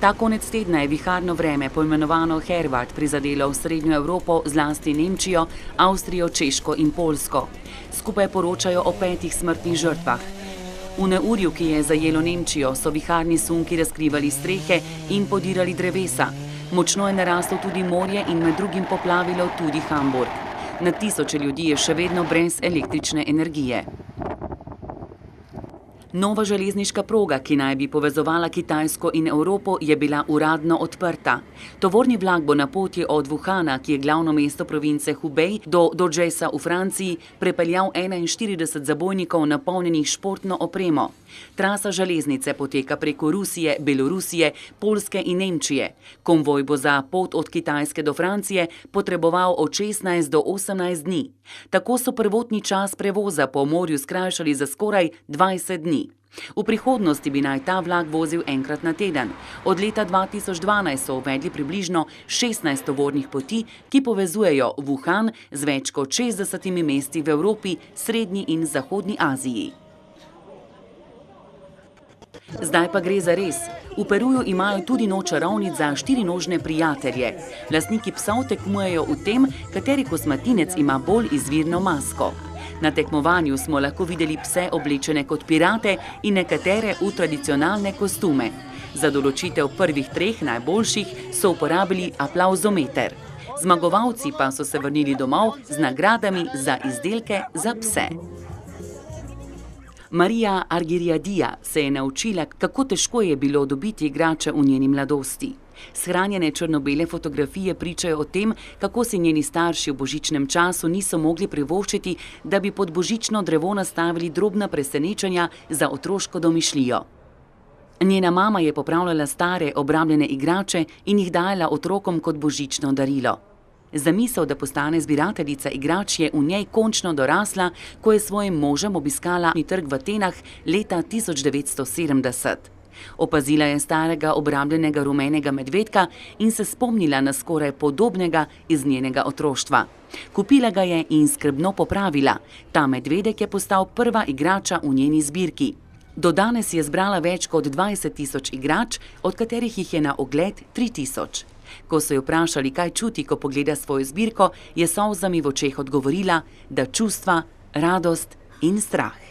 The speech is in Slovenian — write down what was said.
Ta konec tedna je viharno vreme, poimenovano Hervard, prizadelo v srednjo Evropo, zlasti Nemčijo, Avstrijo, Češko in Poljsko. Skupaj poročajo o 5 smrtnih žrtvah. V neurju, ki je zajelo Nemčijo, so viharni sunki razkrivali strehe in podirali drevesa. Močno je naraslo tudi morje in med drugim poplavilo tudi Hamburg. Na tisoče ljudi je še vedno brez električne energije. Nova železniška proga, ki naj bi povezovala Kitajsko in Evropo, je bila uradno odprta. Tovorni vlak bo na poti od Wuhana, ki je glavno mesto province Hubei, do Dodžesa v Franciji, prepeljal 41 zabojnikov napolnjenih športno opremo. Trasa železnice poteka preko Rusije, Belorusije, Poljske in Nemčije. Konvoj bo za pot od Kitajske do Francije potreboval od 16 do 18 dni. Tako so prvotni čas prevoza po morju skrajšali za skoraj 20 dni. V prihodnosti bi naj ta vlak vozil enkrat na teden. Od leta 2012 so uvedli približno 16 tovornih poti, ki povezujejo Wuhan z več kot 60 mesti v Evropi, Srednji in Zahodni Aziji. Zdaj pa gre za res. V Peruju imajo tudi noč čarovnic za 4-nožne prijatelje. Lastniki psov tekmujejo v tem, kateri kosmatinec ima bolj izvirno masko. Na tekmovanju smo lahko videli pse oblečene kot pirate in nekatere v tradicionalne kostume. Za določitev prvih 3 najboljših so uporabili aplavzometer. Zmagovalci pa so se vrnili domov z nagradami za izdelke za pse. Marija Argiriadija se je naučila, kako težko je bilo dobiti igrače v njeni mladosti. Shranjene črno-bele fotografije pričajo o tem, kako si njeni starši v božičnem času niso mogli privoščiti, da bi pod božično drevo nastavili drobna presenečenja za otroško domišljijo. Njena mama je popravljala stare, obrabljene igrače in jih dajala otrokom kot božično darilo. Zamisel, da postane zbirateljica igrač, je v njej končno dorasla, ko je svojim možem obiskala trg v Atenah leta 1970. Opazila je starega obrabljenega rumenega medvedka in se spomnila na skoraj podobnega iz njenega otroštva. Kupila ga je in skrbno popravila. Ta medvedek je postal prva igrača v njeni zbirki. Do danes je zbrala več kot 20.000 igrač, od katerih jih je na ogled 3.000. Ko so jo vprašali, kaj čuti, ko pogleda svojo zbirko, je s solzami v očeh odgovorila, da čustva, radost in strah.